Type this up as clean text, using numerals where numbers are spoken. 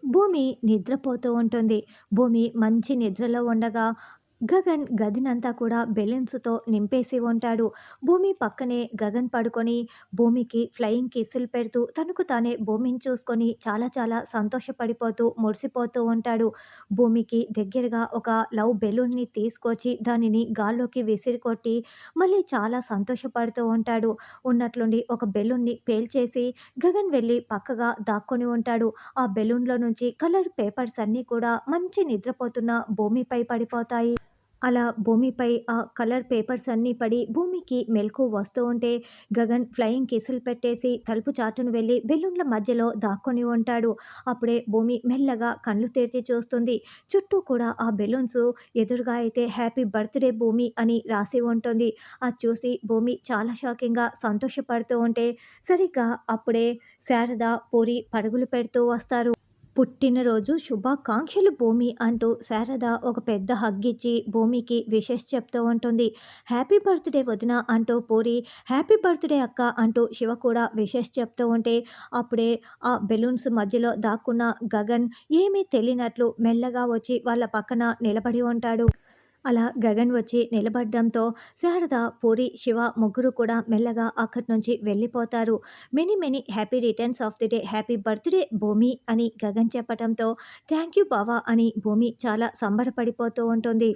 భూమి నిద్రపోతూ ఉంటుంది. భూమి మంచి నిద్రలో ఉండగా గగన్ గదినంతా కూడా బెలూన్స్‌తో నింపేసి ఉంటాడు. భూమి పక్కనే గగన్ పడుకొని భూమికి ఫ్లయింగ్ కిస్సులు పెడుతూ తనకు తానే భూమిని చూసుకొని చాలా చాలా సంతోషపడిపోతూ మురిసిపోతూ ఉంటాడు. భూమికి దగ్గరగా ఒక లవ్ బెలూన్‌ని తీసుకొచ్చి దానిని గాల్లోకి విసిరికొట్టి మళ్ళీ చాలా సంతోషపడుతూ ఉంటాడు. ఉన్నట్లుండి ఒక బెలూన్‌ని పేల్చేసి గగన్ వెళ్ళి పక్కగా దాక్కొని ఉంటాడు. ఆ బెలూన్‌లో నుంచి కలర్ పేపర్స్ అన్నీ కూడా మంచి నిద్రపోతున్న భూమిపై పడిపోతాయి. అలా భూమిపై ఆ కలర్ పేపర్స్ అన్నీ పడి భూమికి మెలుకువ వస్తూ ఉంటే గగన్ ఫ్లయింగ్ కిస్సులు పెట్టేసి తలుపు చాటున వెళ్ళి బెలూన్ల మధ్యలో దాక్కొని ఉంటాడు. అప్పుడే భూమి మెల్లగా కళ్ళు తెరిచి చూస్తుంది. చుట్టూ కూడా ఆ బెలూన్స్ ఎదురుగా అయితే హ్యాపీ బర్త్‌డే భూమి అని రాసి ఉంటుంది. అది చూసి భూమి చాలా షాకింగ్‌గా సంతోషపడుతూ ఉంటే సరిగ్గా అప్పుడే శారద, పూరి పరుగులు పెడుతూ వస్తారు. పుట్టినరోజు శుభాకాంక్షలు భూమి అంటూ శారద ఒక పెద్ద హగ్ ఇచ్చి భూమికి విషెస్ చెప్తూ ఉంటుంది. హ్యాపీ బర్త్‌డే వదిన అంటూ పూరి హ్యాపీ బర్త్‌డే అక్క అంటూ శివ కూడా విషెస్ చెప్తూ ఉంటే అప్పుడే ఆ బెలూన్స్ మధ్యలో దాక్కున్న గగన్ ఏమీ తెలియనట్లు మెల్లగా వచ్చి వాళ్ళ పక్కన నిలబడి ఉంటాడు. అలా గగన్ వచ్చి నిలబడడంతో శారద, పూరి, శివ ముగ్గురు కూడా మెల్లగా అక్కడి నుంచి వెళ్ళిపోతారు. Many many happy returns of the day, happy birthday భూమి అని గగన్ చెప్పటంతో థ్యాంక్ యూ బావ అని భూమి చాలా సంబరపడిపోతూ ఉంటుంది.